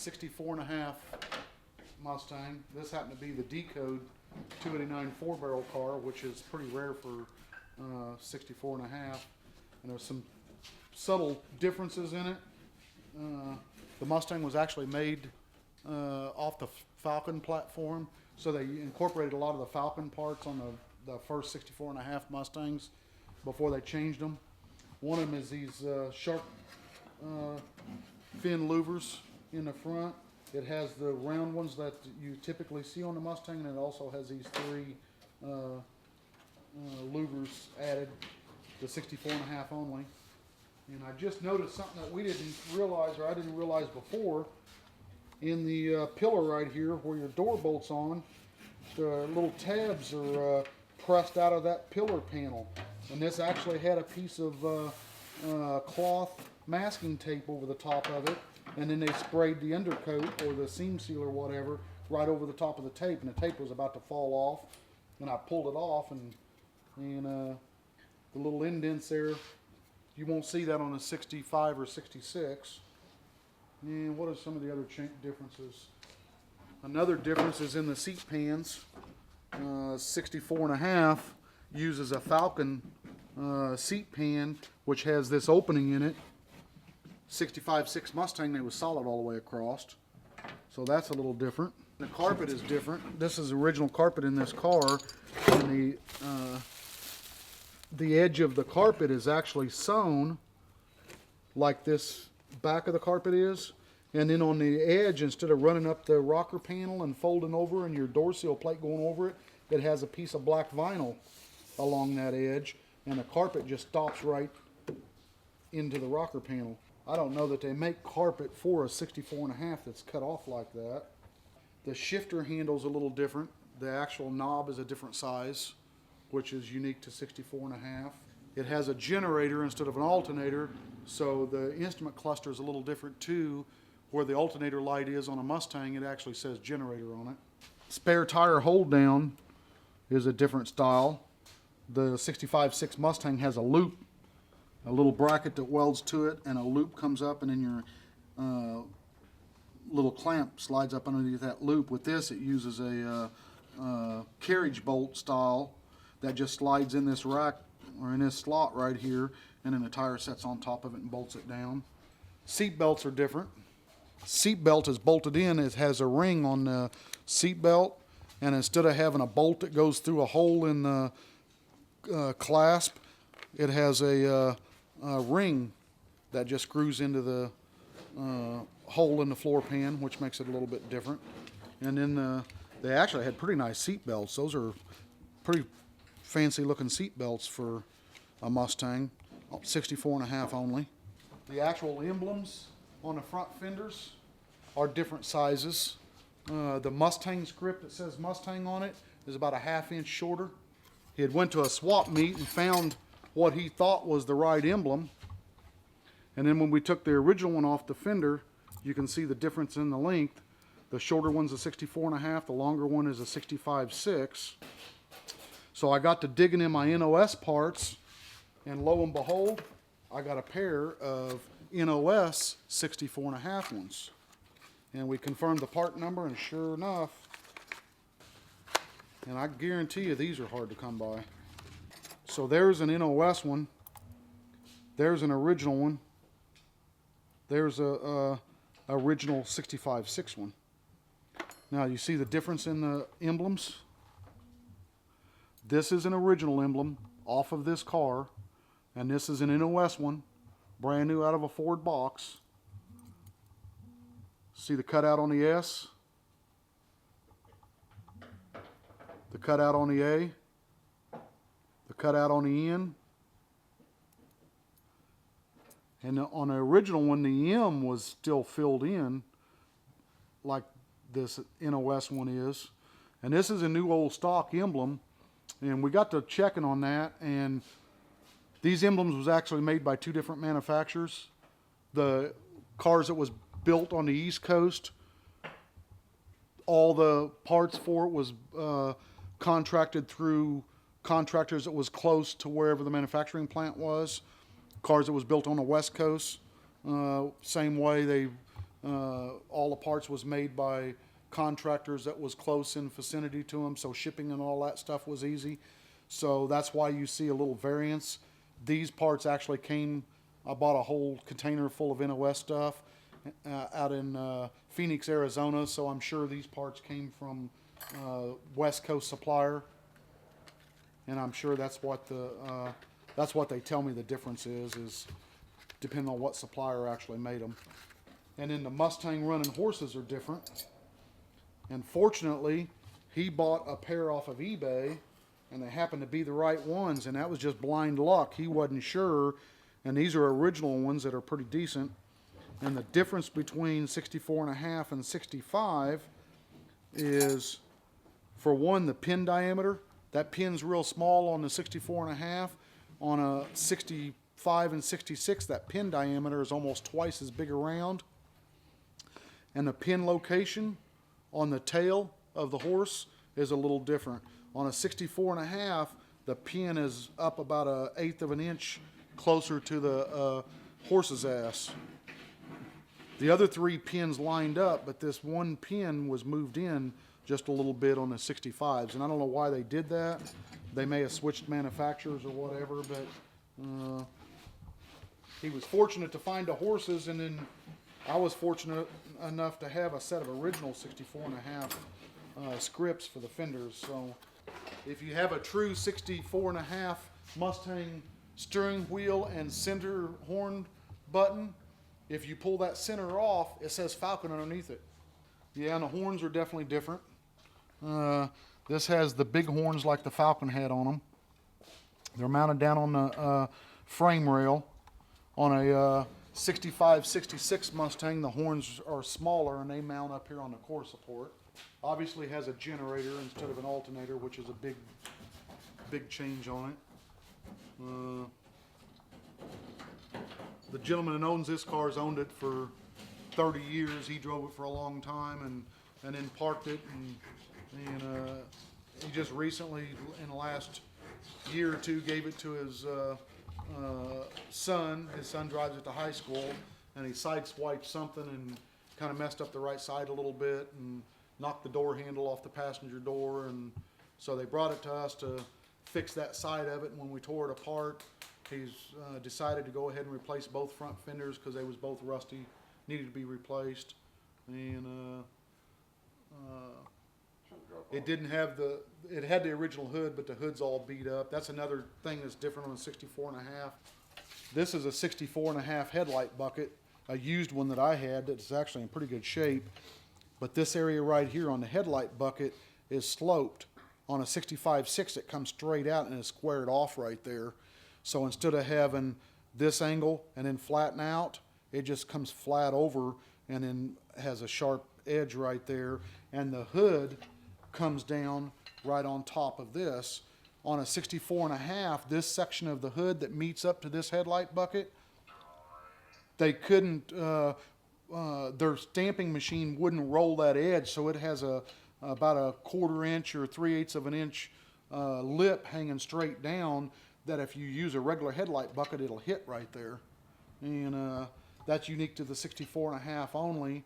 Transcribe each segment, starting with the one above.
64.5 Mustang. This happened to be the D-code 289 4-barrel car, which is pretty rare for 64.5. And there's some subtle differences in it. The Mustang was actually made off the Falcon platform, so they incorporated a lot of the Falcon parts on the first 64.5 Mustangs before they changed them. One of them is these Sharpen Fin Louvers in the front. It has the round ones that you typically see on the Mustang, and it also has these three louvers added, the 64.5 only. And I just noticed something that we didn't realize, or I didn't realize before. In the pillar right here where your door bolts on, the little tabs are pressed out of that pillar panel. And this actually had a piece of cloth masking tape over the top of it, and then they sprayed the undercoat or the seam seal or whatever right over the top of the tape, and the tape was about to fall off, and I pulled it off, and the little indents there, you won't see that on a 65 or 66. And what are some of the other differences? Another difference is in the seat pans. 64.5 uses a Falcon seat pan, which has this opening in it. 65.6 Mustang, they was solid all the way across. So that's a little different. The carpet is different. This is original carpet in this car, and the edge of the carpet is actually sewn like this back of the carpet is, and then on the edge, instead of running up the rocker panel and folding over and your door seal plate going over it, it has a piece of black vinyl along that edge, and the carpet just stops right into the rocker panel. I don't know that they make carpet for a 64.5 that's cut off like that. The shifter handle's a little different. The actual knob is a different size, which is unique to 64.5. It has a generator instead of an alternator, so the instrument cluster is a little different too. Where the alternator light is on a Mustang, it actually says generator on it. Spare tire hold down is a different style. The 65.6 Mustang has a loop, a little bracket that welds to it, and a loop comes up, and then your little clamp slides up underneath that loop. With this, it uses a carriage bolt style that just slides in this rack or in this slot right here, and then the tire sets on top of it and bolts it down. Seat belts are different. Seat belt is bolted in. It has a ring on the seat belt, and instead of having a bolt that goes through a hole in the clasp, it has a ring that just screws into the hole in the floor pan, which makes it a little bit different. And then they actually had pretty nice seat belts. Those are pretty fancy looking seat belts for a Mustang, 64.5 only. The actual emblems on the front fenders are different sizes. The Mustang script that says Mustang on it is about a ½ inch shorter. He had went to a swap meet and found what he thought was the right emblem. And then when we took the original one off the fender, you can see the difference in the length. The shorter one's a 64.5, the longer one is a 65.6. So I got to digging in my NOS parts, and lo and behold, I got a pair of NOS 64.5 ones. And we confirmed the part number, and sure enough, and I guarantee you these are hard to come by. So there's an NOS one, there's an original one, there's a original 65.6 one. Now you see the difference in the emblems? This is an original emblem off of this car, and this is an NOS one, brand new out of a Ford box. See the cutout on the S? The cutout on the A? The cutout on the N? And on the original one, the M was still filled in like this NOS one is. And this is a new old stock emblem. And we got to checking on that, and these emblems was actually made by two different manufacturers. The cars that was built on the East Coast, all the parts for it was contracted through contractors that was close to wherever the manufacturing plant was. Cars that was built on the West Coast, same way. They All the parts was made by contractors that was close in vicinity to them, so shipping and all that stuff was easy. So that's why you see a little variance. These parts actually came, I bought a whole container full of NOS stuff out in Phoenix, Arizona, so I'm sure these parts came from West Coast supplier, and I'm sure that's what they tell me the difference is depending on what supplier actually made them. And then the Mustang running horses are different. And fortunately, he bought a pair off of eBay, and they happened to be the right ones, and that was just blind luck. He wasn't sure, and these are original ones that are pretty decent. And the difference between 64.5 and 65 is, for one, the pin diameter. That pin's real small on the 64.5. On a 65 and 66, that pin diameter is almost twice as big around. And the pin location on the tail of the horse is a little different. On a 64.5, the pin is up about 1/8 of an inch closer to the horse's ass. The other 3 pins lined up, but this one pin was moved in just a little bit on the 65s, and I don't know why they did that. They may have switched manufacturers or whatever, but he was fortunate to find the horses, and then I was fortunate enough to have a set of original 64.5 scripts for the fenders. So if you have a true 64.5 Mustang steering wheel and center horn button, if you pull that center off, it says Falcon underneath it. Yeah, and the horns are definitely different. This has the big horns like the Falcon had on them. They're mounted down on the frame rail. On a 65, 66 Mustang, the horns are smaller and they mount up here on the core support. Obviously has a generator instead of an alternator, which is a big change on it. The gentleman that owns this car has owned it for 30 years. He drove it for a long time and then parked it, and he just recently, in the last year or two, gave it to his son. His son drives it to high school, and he sideswiped something and kind of messed up the right side a little bit and knocked the door handle off the passenger door, and so they brought it to us to fix that side of it. And when we tore it apart, he's decided to go ahead and replace both front fenders because they was both rusty, needed to be replaced. And it didn't have it had the original hood, but the hood's all beat up. That's another thing that's different on a 64.5. This is a 64.5 headlight bucket, a used one that I had that's actually in pretty good shape. But this area right here on the headlight bucket is sloped. On a 65.6, it comes straight out and is squared off right there. So instead of having this angle and then flatten out, it just comes flat over and then has a sharp edge right there. And the hood comes down right on top of this. On a 64.5, this section of the hood that meets up to this headlight bucket, they couldn't, their stamping machine wouldn't roll that edge, so it has about a 1/4 inch or 3/8 of an inch lip hanging straight down that if you use a regular headlight bucket, it'll hit right there. And that's unique to the 64.5 only.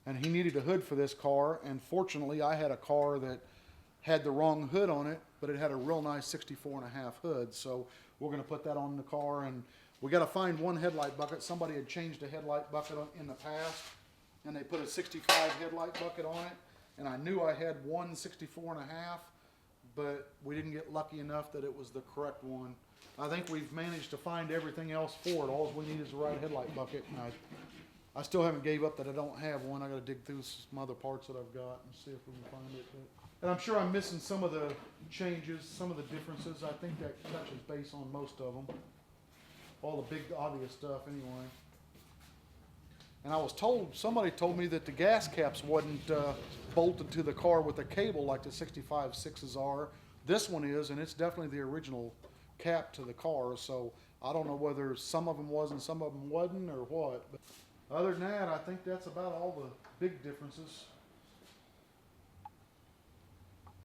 And he needed a hood for this car, and fortunately I had a car that had the wrong hood on it, but it had a real nice 64.5 hood, so we're going to put that on the car. And we got to find one headlight bucket. Somebody had changed a headlight bucket in the past, and they put a 65 headlight bucket on it, and I knew I had one 64.5, but we didn't get lucky enough that it was the correct one. I think we've managed to find everything else for it. All we need is the right headlight bucket, and I still haven't gave up that I don't have one. I got to dig through some other parts that I've got and see if we can find it. And I'm sure I'm missing some of the changes, some of the differences. I think that touches base on most of them. All the big obvious stuff anyway. And I was told, somebody told me that the gas caps wasn't bolted to the car with a cable like the 65.6s are. This one is, and it's definitely the original cap to the car. So I don't know whether some of them was and some of them wasn't or what. But other than that, I think that's about all the big differences.